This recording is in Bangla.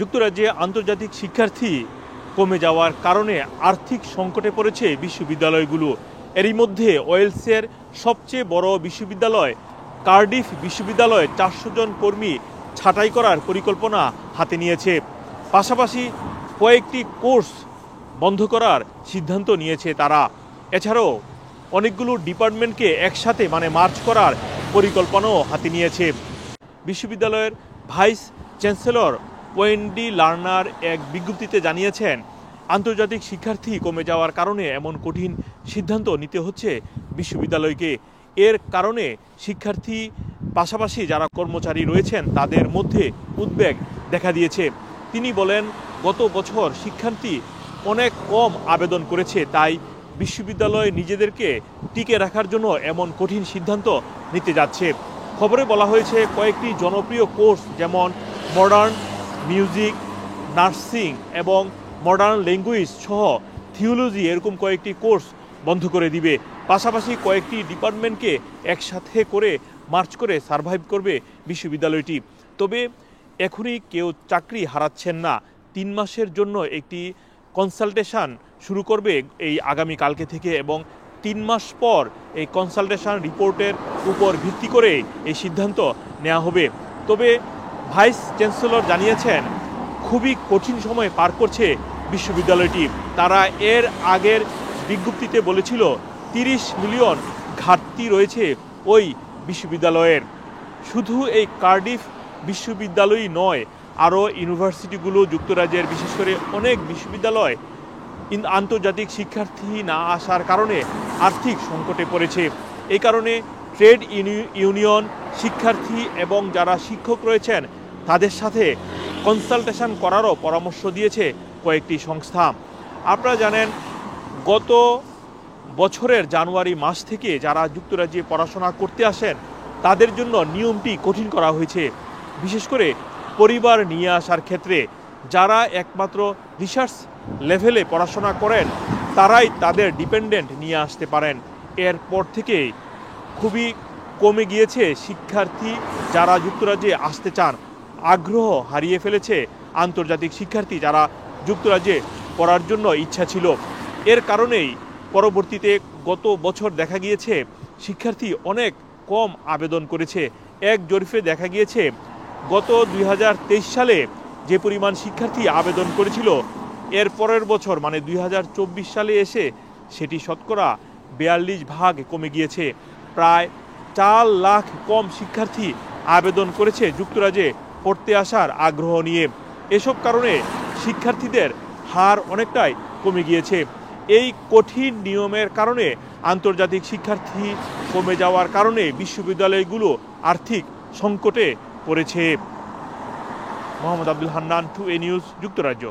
যুক্তরাজ্যে আন্তর্জাতিক শিক্ষার্থী কমে যাওয়ার কারণে আর্থিক সংকটে পড়েছে বিশ্ববিদ্যালয়গুলো। এরই মধ্যে ওয়েলসের সবচেয়ে বড় বিশ্ববিদ্যালয় কার্ডিফ বিশ্ববিদ্যালয়ে 400 জন কর্মী ছাঁটাই করার পরিকল্পনা হাতে নিয়েছে। পাশাপাশি কয়েকটি কোর্স বন্ধ করার সিদ্ধান্ত নিয়েছে তারা। এছাড়াও অনেকগুলো ডিপার্টমেন্টকে একসাথে মার্চ করার পরিকল্পনাও হাতে নিয়েছে। বিশ্ববিদ্যালয়ের ভাইস চ্যান্সেলর ওয়েন্ডি লার্নার এক বিজ্ঞপ্তিতে জানিয়েছেন, আন্তর্জাতিক শিক্ষার্থী কমে যাওয়ার কারণে এমন কঠিন সিদ্ধান্ত নিতে হচ্ছে বিশ্ববিদ্যালয়কে। এর কারণে শিক্ষার্থী পাশাপাশি যারা কর্মচারী রয়েছেন তাদের মধ্যে উদ্বেগ দেখা দিয়েছে। তিনি বলেন, গত বছর শিক্ষার্থী অনেক কম আবেদন করেছে, তাই বিশ্ববিদ্যালয় নিজেদেরকে টিকে রাখার জন্য এমন কঠিন সিদ্ধান্ত নিতে যাচ্ছে। খবরে বলা হয়েছে কয়েকটি জনপ্রিয় কোর্স যেমন মডার্ন মিউজিক, নার্সিং এবং মডার্ন ল্যাঙ্গুয়েজ সহ থিওলজি এরকম কয়েকটি কোর্স বন্ধ করে দিবে। পাশাপাশি কয়েকটি ডিপার্টমেন্টকে একসাথে করে মার্চ করে সারভাইভ করবে বিশ্ববিদ্যালয়টি। তবে এখনই কেউ চাকরি হারাচ্ছেন না। 3 মাসের জন্য একটি কনসালটেশন শুরু করবে এই আগামীকালকে থেকে, এবং 3 মাস পর এই কনসালটেশন রিপোর্টের উপর ভিত্তি করে এই সিদ্ধান্ত নেওয়া হবে। তবে ভাইস চ্যান্সেলর জানিয়েছেন, খুবই কঠিন সময় পার করছে বিশ্ববিদ্যালয়টি। তারা এর আগের বিজ্ঞপ্তিতে বলেছিল 30 মিলিয়ন ঘাটতি রয়েছে ওই বিশ্ববিদ্যালয়ের। শুধু এই কার্ডিফ বিশ্ববিদ্যালয়ই নয়, আরও ইউনিভার্সিটিগুলো যুক্তরাজ্যের বিশেষ করে অনেক বিশ্ববিদ্যালয় আন্তর্জাতিক শিক্ষার্থী না আসার কারণে আর্থিক সংকটে পড়েছে। এই কারণে ট্রেড ইউনিয়ন, শিক্ষার্থী এবং যারা শিক্ষক রয়েছেন তাদের সাথে কনসালটেশন করারও পরামর্শ দিয়েছে কয়েকটি সংস্থা। আপনারা জানেন, গত বছরের জানুয়ারি মাস থেকে যারা যুক্তরাজ্যে পড়াশোনা করতে আসেন তাদের জন্য নিয়মটি কঠিন করা হয়েছে। বিশেষ করে পরিবার নিয়ে আসার ক্ষেত্রে যারা একমাত্র রিসার্চ লেভেলে পড়াশোনা করেন তারাই তাদের ডিপেন্ডেন্ট নিয়ে আসতে পারেন। এরপর থেকে খুবই কমে গিয়েছে শিক্ষার্থী যারা যুক্তরাজ্যে আসতে চান। আগ্রহ হারিয়ে ফেলেছে আন্তর্জাতিক শিক্ষার্থী যারা যুক্তরাজ্যে পড়ার জন্য ইচ্ছা ছিল। এর কারণেই পরবর্তীতে গত বছর দেখা গিয়েছে শিক্ষার্থী অনেক কম আবেদন করেছে। এক জরিপে দেখা গিয়েছে গত 2023 সালে যে পরিমাণ শিক্ষার্থী আবেদন করেছিল, এর পরের বছর 2024 সালে এসে সেটি শতকরা 42% কমে গিয়েছে। প্রায় 4 লাখ কম শিক্ষার্থী আবেদন করেছে যুক্তরাজ্যে পড়তে আসার আগ্রহ নিয়ে। এসব কারণে শিক্ষার্থীদের হার অনেকটাই কমে গিয়েছে। এই কঠিন নিয়মের কারণে আন্তর্জাতিক শিক্ষার্থী কমে যাওয়ার কারণে বিশ্ববিদ্যালয়গুলো আর্থিক সংকটে পড়েছে। মোহাম্মদ আব্দুল হান্নান, 2A নিউজ, যুক্তরাজ্য।